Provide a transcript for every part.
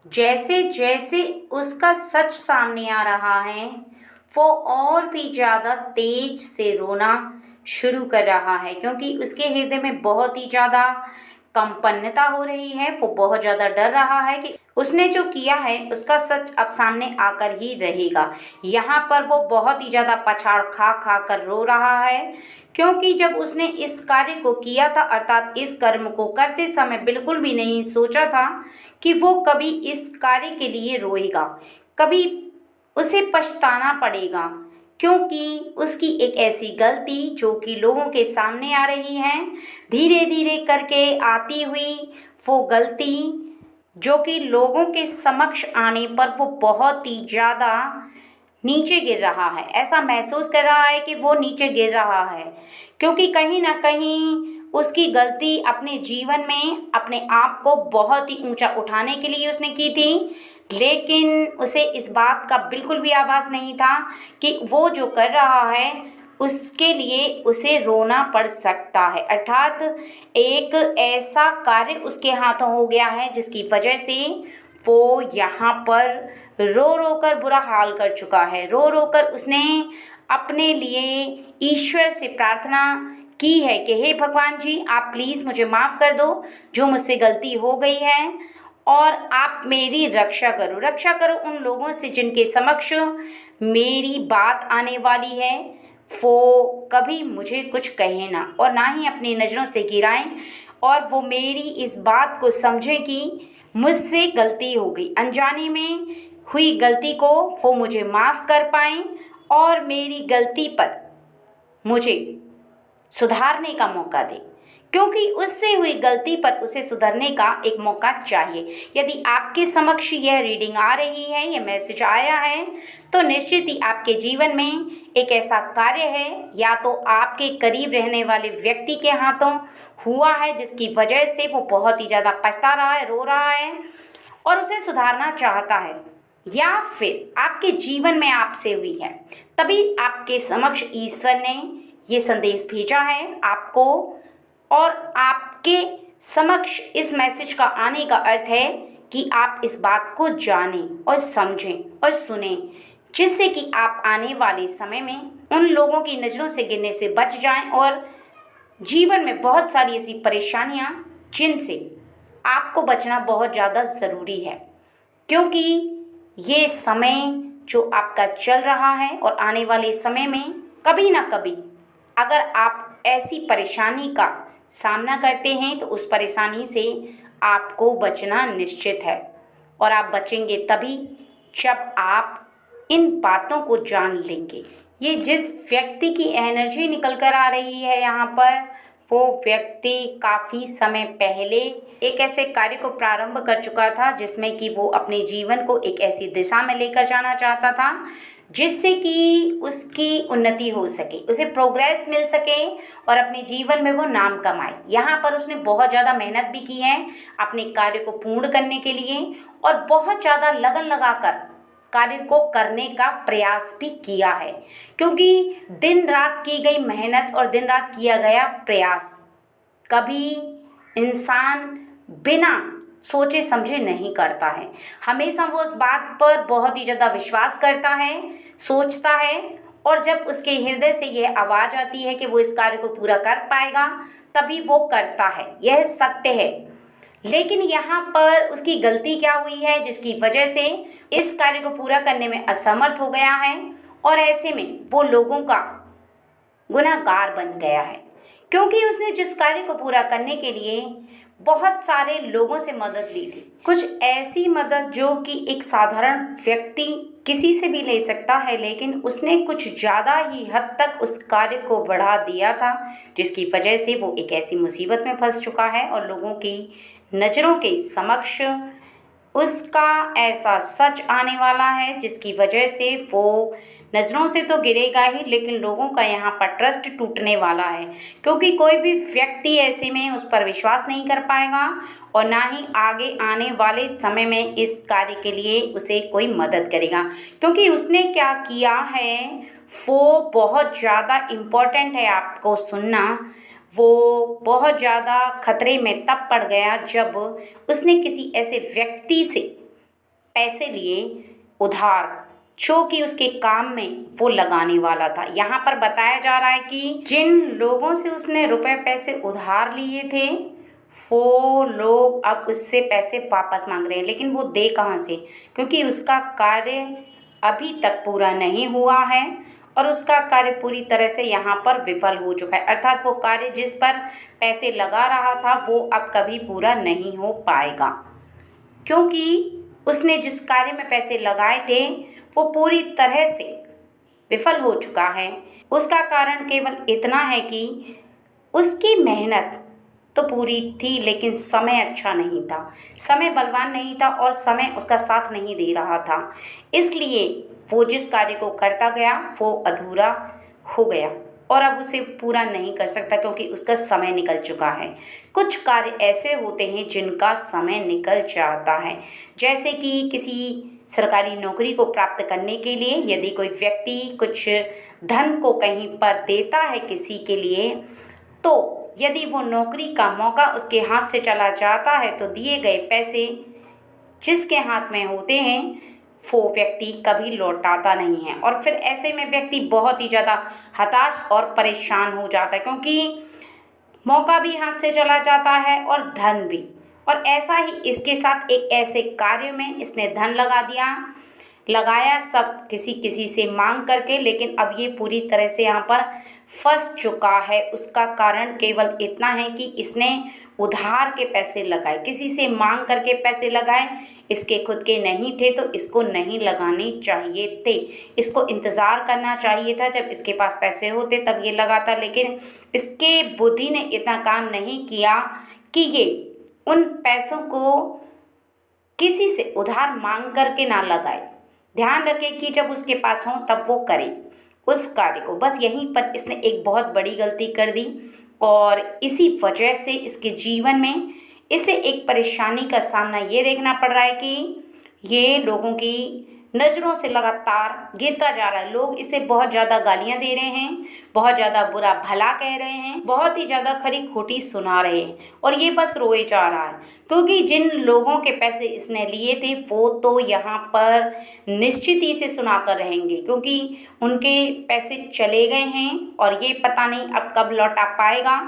जैसे जैसे उसका सच सामने आ रहा है, वो और भी ज़्यादा तेज से रोना शुरू कर रहा है, क्योंकि उसके हृदय में बहुत ही ज़्यादा कंपन्नता हो रही है। वो बहुत ज़्यादा डर रहा है कि उसने जो किया है उसका सच अब सामने आकर ही रहेगा। यहाँ पर वो बहुत ही ज़्यादा पछाड़ खा खा कर रो रहा है, क्योंकि जब उसने इस कार्य को किया था, अर्थात इस कर्म को करते समय बिल्कुल भी नहीं सोचा था कि वो कभी इस कार्य के लिए रोएगा, कभी उसे पछताना पड़ेगा, क्योंकि उसकी एक ऐसी गलती जो कि लोगों के सामने आ रही है, धीरे धीरे करके आती हुई वो गलती जो कि लोगों के समक्ष आने पर वो बहुत ही ज़्यादा नीचे गिर रहा है, ऐसा महसूस कर रहा है कि वो नीचे गिर रहा है, क्योंकि कहीं ना कहीं उसकी गलती अपने जीवन में अपने आप को बहुत ही ऊंचा उठाने के लिए उसने की थी। लेकिन उसे इस बात का बिल्कुल भी आभास नहीं था कि वो जो कर रहा है उसके लिए उसे रोना पड़ सकता है, अर्थात एक ऐसा कार्य उसके हाथों हो गया है जिसकी वजह से वो यहाँ पर रो रो कर बुरा हाल कर चुका है। रो रो कर उसने अपने लिए ईश्वर से प्रार्थना की है कि हे भगवान जी, आप प्लीज़ मुझे माफ़ कर दो, जो मुझसे गलती हो गई है, और आप मेरी रक्षा करो उन लोगों से जिनके समक्ष मेरी बात आने वाली है। वो कभी मुझे कुछ कहे ना, और ना ही अपनी नज़रों से गिराएं, और वो मेरी इस बात को समझें कि मुझसे गलती हो गई, अनजाने में हुई गलती को वो मुझे माफ़ कर पाएं और मेरी गलती पर मुझे सुधारने का मौका दे, क्योंकि उससे हुई गलती पर उसे सुधरने का एक मौका चाहिए। यदि आपके समक्ष यह रीडिंग आ रही है, यह मैसेज आया है, तो निश्चित ही आपके जीवन में एक ऐसा कार्य है, या तो आपके करीब रहने वाले व्यक्ति के हाथों हुआ है जिसकी वजह से वो बहुत ही ज़्यादा पछता रहा है, रो रहा है और उसे सुधारना चाहता है, या फिर आपके जीवन में आपसे हुई है, तभी आपके समक्ष ईश्वर ने ये संदेश भेजा है आपको। और आपके समक्ष इस मैसेज का आने का अर्थ है कि आप इस बात को जानें और समझें और सुनें, जिससे कि आप आने वाले समय में उन लोगों की नज़रों से गिरने से बच जाएं, और जीवन में बहुत सारी ऐसी परेशानियां जिनसे आपको बचना बहुत ज़्यादा ज़रूरी है, क्योंकि ये समय जो आपका चल रहा है और आने वाले समय में कभी ना कभी अगर आप ऐसी परेशानी का सामना करते हैं तो उस परेशानी से आपको बचना निश्चित है, और आप बचेंगे तभी जब आप इन बातों को जान लेंगे। ये जिस व्यक्ति की एनर्जी निकल कर आ रही है यहाँ पर, वो व्यक्ति काफ़ी समय पहले एक ऐसे कार्य को प्रारंभ कर चुका था जिसमें कि वो अपने जीवन को एक ऐसी दिशा में लेकर जाना चाहता था जिससे कि उसकी उन्नति हो सके, उसे प्रोग्रेस मिल सके और अपने जीवन में वो नाम कमाए। यहाँ पर उसने बहुत ज़्यादा मेहनत भी की है अपने कार्य को पूर्ण करने के लिए, और बहुत ज़्यादा लगन लगाकर कार्य को करने का प्रयास भी किया है, क्योंकि दिन रात की गई मेहनत और दिन रात किया गया प्रयास कभी इंसान बिना सोचे समझे नहीं करता है। हमेशा वो उस बात पर बहुत ही ज़्यादा विश्वास करता है, सोचता है, और जब उसके हृदय से यह आवाज़ आती है कि वो इस कार्य को पूरा कर पाएगा, तभी वो करता है। यह सत्य है। लेकिन यहाँ पर उसकी गलती क्या हुई है जिसकी वजह से इस कार्य को पूरा करने में असमर्थ हो गया है, और ऐसे में वो लोगों का गुनहगार बन गया है, क्योंकि उसने जिस कार्य को पूरा करने के लिए बहुत सारे लोगों से मदद ली थी, कुछ ऐसी मदद जो कि एक साधारण व्यक्ति किसी से भी ले सकता है, लेकिन उसने कुछ ज़्यादा ही हद तक उस कार्य को बढ़ा दिया था, जिसकी वजह से वो एक ऐसी मुसीबत में फंस चुका है और लोगों की नज़रों के समक्ष उसका ऐसा सच आने वाला है जिसकी वजह से वो नज़रों से तो गिरेगा ही, लेकिन लोगों का यहाँ पर ट्रस्ट टूटने वाला है, क्योंकि कोई भी व्यक्ति ऐसे में उस पर विश्वास नहीं कर पाएगा और ना ही आगे आने वाले समय में इस कार्य के लिए उसे कोई मदद करेगा, क्योंकि उसने क्या किया है वो बहुत ज़्यादा इम्पोर्टेंट है आपको सुनना। वो बहुत ज़्यादा खतरे में तब पड़ गया जब उसने किसी ऐसे व्यक्ति से पैसे लिए उधार, जो कि उसके काम में वो लगाने वाला था। यहाँ पर बताया जा रहा है कि जिन लोगों से उसने रुपए पैसे उधार लिए थे, वो लोग अब उससे पैसे वापस मांग रहे हैं, लेकिन वो दे कहाँ से, क्योंकि उसका कार्य अभी तक पूरा नहीं हुआ है और उसका कार्य पूरी तरह से यहाँ पर विफल हो चुका है। अर्थात वो कार्य जिस पर पैसे लगा रहा था वो अब कभी पूरा नहीं हो पाएगा, क्योंकि उसने जिस कार्य में पैसे लगाए थे वो पूरी तरह से विफल हो चुका है। उसका कारण केवल इतना है कि उसकी मेहनत तो पूरी थी, लेकिन समय अच्छा नहीं था, समय बलवान नहीं था और समय उसका साथ नहीं दे रहा था। इसलिए वो जिस कार्य को करता गया वो अधूरा हो गया और अब उसे पूरा नहीं कर सकता, क्योंकि उसका समय निकल चुका है। कुछ कार्य ऐसे होते हैं जिनका समय निकल जाता है, जैसे कि किसी सरकारी नौकरी को प्राप्त करने के लिए यदि कोई व्यक्ति कुछ धन को कहीं पर देता है किसी के लिए, तो यदि वो नौकरी का मौका उसके हाथ से चला जाता है तो दिए गए पैसे जिसके हाथ में होते हैं वो व्यक्ति कभी लौटाता नहीं है, और फिर ऐसे में व्यक्ति बहुत ही ज़्यादा हताश और परेशान हो जाता है, क्योंकि मौका भी हाथ से चला जाता है और धन भी। और ऐसा ही इसके साथ एक ऐसे कार्य में इसने धन लगाया सब किसी किसी से मांग करके, लेकिन अब ये पूरी तरह से यहाँ पर फंस चुका है। उसका कारण केवल इतना है कि इसने उधार के पैसे लगाए, किसी से मांग करके पैसे लगाए, इसके खुद के नहीं थे तो इसको नहीं लगाने चाहिए थे। इसको इंतज़ार करना चाहिए था जब इसके पास पैसे होते तब ये लगाता, लेकिन इसके बुद्धि ने इतना काम नहीं किया कि ये उन पैसों को किसी से उधार मांग करके ना लगाए। ध्यान रखे कि जब उसके पास हो तब वो करे उस कार्य को। बस यहीं पर इसने एक बहुत बड़ी गलती कर दी और इसी वजह से इसके जीवन में इसे एक परेशानी का सामना ये देखना पड़ रहा है कि ये लोगों की नज़रों से लगातार गिरता जा रहा है। लोग इसे बहुत ज़्यादा गालियाँ दे रहे हैं, बहुत ज़्यादा बुरा भला कह रहे हैं, बहुत ही ज़्यादा खरी खोटी सुना रहे हैं और ये बस रोए जा रहा है, क्योंकि जिन लोगों के पैसे इसने लिए थे वो तो यहाँ पर निश्चित ही से सुना कर रहेंगे, क्योंकि उनके पैसे चले गए हैं और ये पता नहीं अब कब लौटा पाएगा।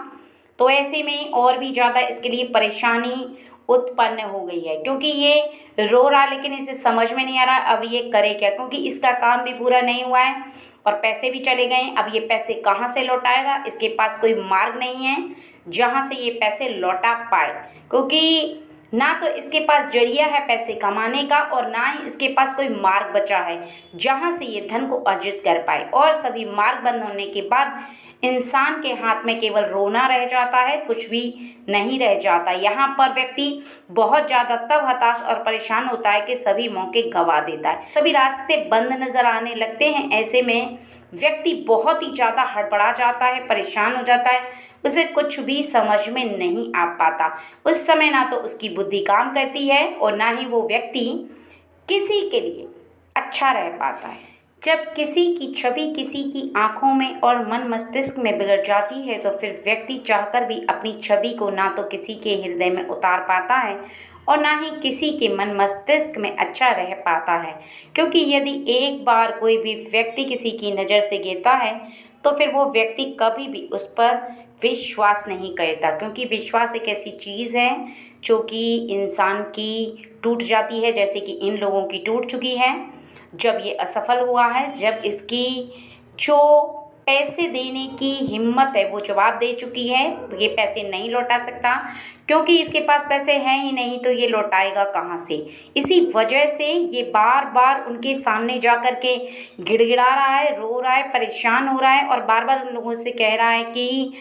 तो ऐसे में और भी ज़्यादा इसके लिए परेशानी उत्पन्न हो गई है, क्योंकि ये रो रहा लेकिन इसे समझ में नहीं आ रहा अब ये करे क्या, क्योंकि इसका काम भी पूरा नहीं हुआ है और पैसे भी चले गए। अब ये पैसे कहाँ से लौटाएगा, इसके पास कोई मार्ग नहीं है जहाँ से ये पैसे लौटा पाए, क्योंकि ना तो इसके पास जरिया है पैसे कमाने का और ना ही इसके पास कोई मार्ग बचा है जहाँ से ये धन को अर्जित कर पाए। और सभी मार्ग बंद होने के बाद इंसान के हाथ में केवल रोना रह जाता है, कुछ भी नहीं रह जाता। यहाँ पर व्यक्ति बहुत ज़्यादा तब हताश और परेशान होता है कि सभी मौके गंवा देता है, सभी रास्ते बंद नज़र आने लगते हैं। ऐसे में व्यक्ति बहुत ही ज़्यादा हड़बड़ा जाता है, परेशान हो जाता है, उसे कुछ भी समझ में नहीं आ पाता। उस समय ना तो उसकी बुद्धि काम करती है और ना ही वो व्यक्ति किसी के लिए अच्छा रह पाता है। जब किसी की छवि किसी की आंखों में और मन मस्तिष्क में बिगड़ जाती है तो फिर व्यक्ति चाहकर भी अपनी छवि को ना तो किसी के हृदय में उतार पाता है और ना ही किसी के मन मस्तिष्क में अच्छा रह पाता है, क्योंकि यदि एक बार कोई भी व्यक्ति किसी की नज़र से गिरता है तो फिर वो व्यक्ति कभी भी उस पर विश्वास नहीं करता, क्योंकि विश्वास एक ऐसी चीज़ है जो कि इंसान की टूट जाती है, जैसे कि इन लोगों की टूट चुकी है। जब ये असफल हुआ है, जब इसकी जो पैसे देने की हिम्मत है वो जवाब दे चुकी है, ये पैसे नहीं लौटा सकता, क्योंकि इसके पास पैसे हैं ही नहीं तो ये लौटाएगा कहाँ से। इसी वजह से ये बार बार उनके सामने जा कर के गिड़गिड़ा रहा है, रो रहा है, परेशान हो रहा है और बार बार उन लोगों से कह रहा है कि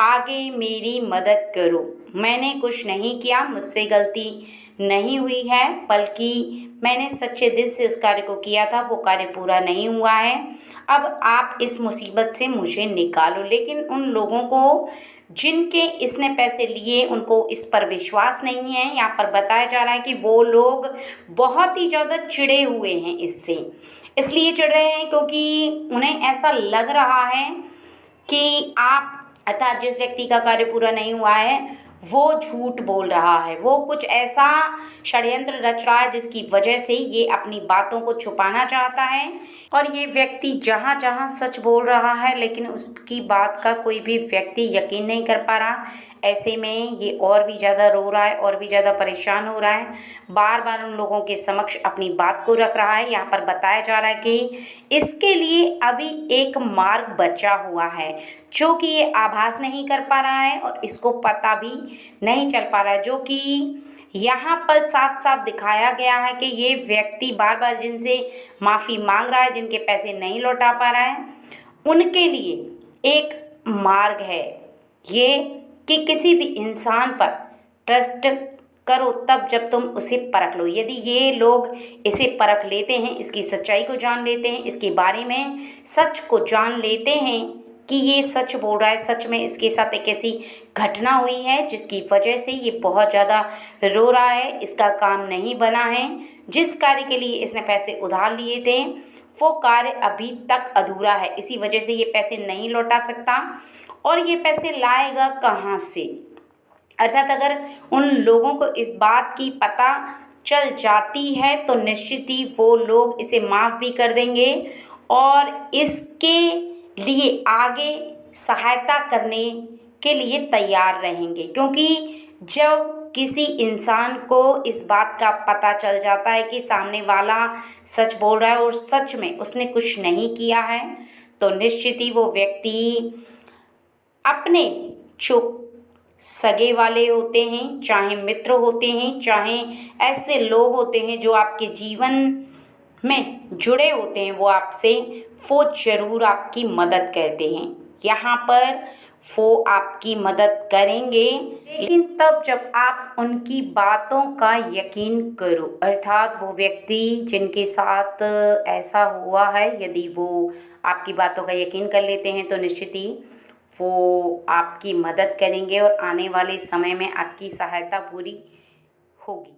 आगे मेरी मदद करो, मैंने कुछ नहीं किया, मुझसे गलती नहीं हुई है, बल्कि मैंने सच्चे दिल से उस कार्य को किया था, वो कार्य पूरा नहीं हुआ है, अब आप इस मुसीबत से मुझे निकालो। लेकिन उन लोगों को जिनके इसने पैसे लिए उनको इस पर विश्वास नहीं है। यहाँ पर बताया जा रहा है कि वो लोग बहुत ही ज़्यादा चिढ़े हुए हैं इससे, इसलिए चिढ़ रहे हैं क्योंकि उन्हें ऐसा लग रहा है कि आप अर्थात जिस व्यक्ति का कार्य पूरा नहीं हुआ है वो झूठ बोल रहा है, वो कुछ ऐसा षड्यंत्र रच रहा है जिसकी वजह से ये अपनी बातों को छुपाना चाहता है। और ये व्यक्ति जहाँ जहाँ सच बोल रहा है लेकिन उसकी बात का कोई भी व्यक्ति यकीन नहीं कर पा रहा। ऐसे में ये और भी ज़्यादा रो रहा है और भी ज़्यादा परेशान हो रहा है, बार बार उन लोगों के समक्ष अपनी बात को रख रहा है। यहाँ पर बताया जा रहा है कि इसके लिए अभी एक मार्ग बचा हुआ है जो कि ये आभास नहीं कर पा रहा है और इसको पता भी नहीं चल पा रहा है, जो कि यहाँ पर साफ साफ दिखाया गया है कि ये व्यक्ति बार बार जिनसे माफ़ी मांग रहा है, जिनके पैसे नहीं लौटा पा रहा है, उनके लिए एक मार्ग है ये कि किसी भी इंसान पर ट्रस्ट करो तब जब तुम उसे परख लो। यदि ये लोग इसे परख लेते हैं, इसकी सच्चाई को जान लेते हैं, इसके बारे में सच को जान लेते हैं कि ये सच बोल रहा है, सच में इसके साथ एक ऐसी घटना हुई है जिसकी वजह से ये बहुत ज़्यादा रो रहा है, इसका काम नहीं बना है, जिस कार्य के लिए इसने पैसे उधार लिए थे वो कार्य अभी तक अधूरा है, इसी वजह से ये पैसे नहीं लौटा सकता। और ये पैसे लाएगा कहाँ से? अर्थात अगर उन लोगों को इस बात की पता चल जाती है तो निश्चित ही वो लोग इसे माफ़ भी कर देंगे और इसके लिए आगे सहायता करने के लिए तैयार रहेंगे। क्योंकि जब किसी इंसान को इस बात का पता चल जाता है कि सामने वाला सच बोल रहा है और सच में उसने कुछ नहीं किया है, तो निश्चित ही वो व्यक्ति अपने जो सगे वाले होते हैं, चाहे मित्र होते हैं, चाहे ऐसे लोग होते हैं जो आपके जीवन में जुड़े होते हैं, वो आपसे वो ज़रूर आपकी मदद करते हैं। यहाँ पर वो आपकी मदद करेंगे, लेकिन तब जब आप उनकी बातों का यकीन करो। अर्थात वो व्यक्ति जिनके साथ ऐसा हुआ है, यदि वो आपकी बातों का यकीन कर लेते हैं तो निश्चित ही वो आपकी मदद करेंगे और आने वाले समय में आपकी सहायता पूरी होगी।